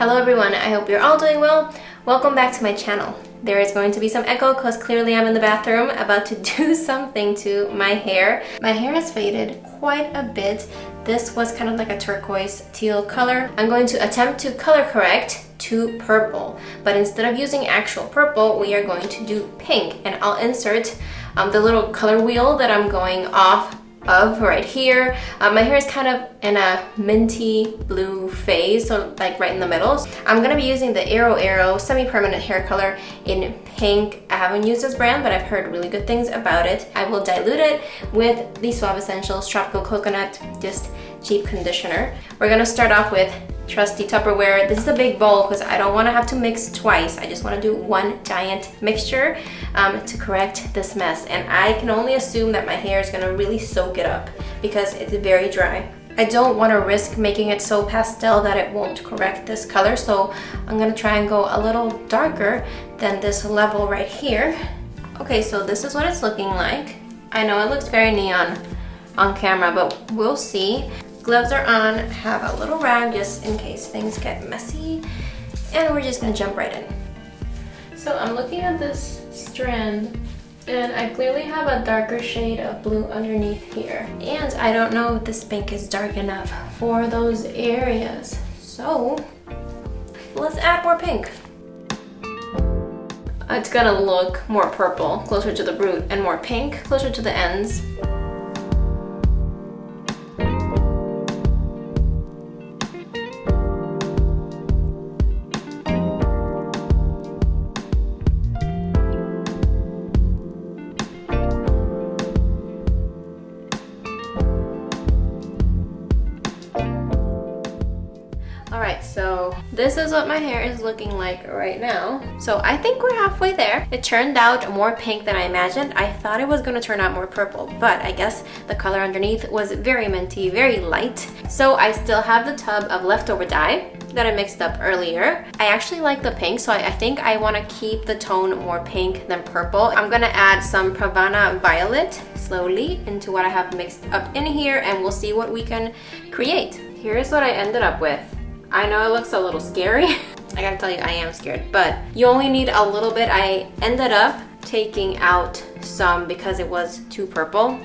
Hello everyone, I hope you're all doing well. Welcome back to my channel. There is going to be some echo because clearly I'm in the bathroom about to do something to my hair. My hair has faded quite a bit. This was kind of like a turquoise teal color. I'm going to attempt to color correct to purple, but instead of using actual purple, we are going to do pink, and I'll insert the little color wheel that I'm going off of right here. My hair is kind of in a minty blue phase, so like right in the middle. I'm gonna be using the Iroiro semi-permanent hair color in pink. I haven't used this brand, but I've heard really good things about it. I will dilute it with the Suave Essentials Tropical Coconut, just cheap conditioner. We're gonna start off with trusty Tupperware. This is a big bowl because I don't want to have to mix twice. I just want to do one giant mixture to correct this mess. And I can only assume that my hair is going to really soak it up because it's very dry. I don't want to risk making it so pastel that it won't correct this color. So I'm going to try and go a little darker than this level right here. Okay, so this is what it's looking like. I know it looks very neon on camera, but we'll see. Gloves are on, have a little rag just in case things get messy, and we're just gonna jump right in. So I'm looking at this strand, and I clearly have a darker shade of blue underneath here. And I don't know if this pink is dark enough for those areas. So let's add more pink. It's gonna look more purple, closer to the root, and more pink, closer to the ends. Alright, so this is what my hair is looking like right now. So I think we're halfway there. It turned out more pink than I imagined. I thought it was going to turn out more purple, but I guess the color underneath was very minty, very light. So I still have the tub of leftover dye that I mixed up earlier. I actually like the pink, so I think I want to keep the tone more pink than purple. I'm going to add some Pravana Violet slowly into what I have mixed up in here, and we'll see what we can create. Here's what I ended up with. I know it looks a little scary. I gotta tell you, I am scared, but you only need a little bit. I ended up taking out some because it was too purple.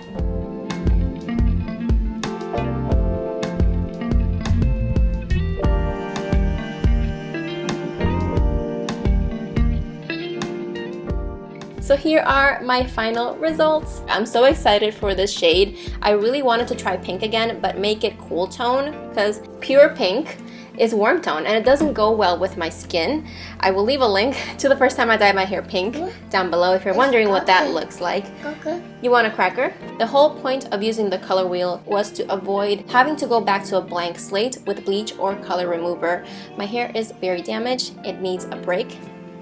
So here are my final results. I'm so excited for this shade. I really wanted to try pink again, but make it cool tone, because pure pink is warm tone and it doesn't go well with my skin. I will leave a link to the first time I dyed my hair pink down below if you're wondering what that looks like. You want a cracker? The whole point of using the color wheel was to avoid having to go back to a blank slate with bleach or color remover. My hair is very damaged. It needs a break,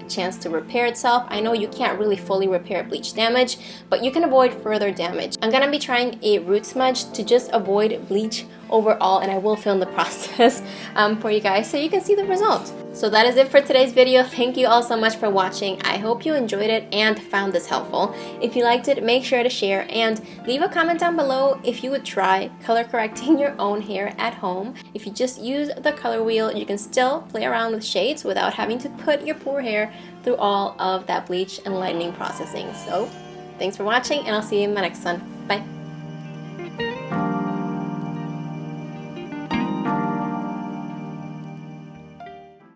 chance to repair itself. I know you can't really fully repair bleach damage, but you can avoid further damage. I'm gonna be trying a root smudge to just avoid bleach overall, and I will film the process for you guys so you can see the results. So that is it for today's video. Thank you all so much for watching. I hope you enjoyed it and found this helpful. If you liked it, make sure to share and leave a comment down below if you would try color correcting your own hair at home. If you just use the color wheel, you can still play around with shades without having to put your poor hair through all of that bleach and lightening processing. So thanks for watching, and I'll see you in my next one.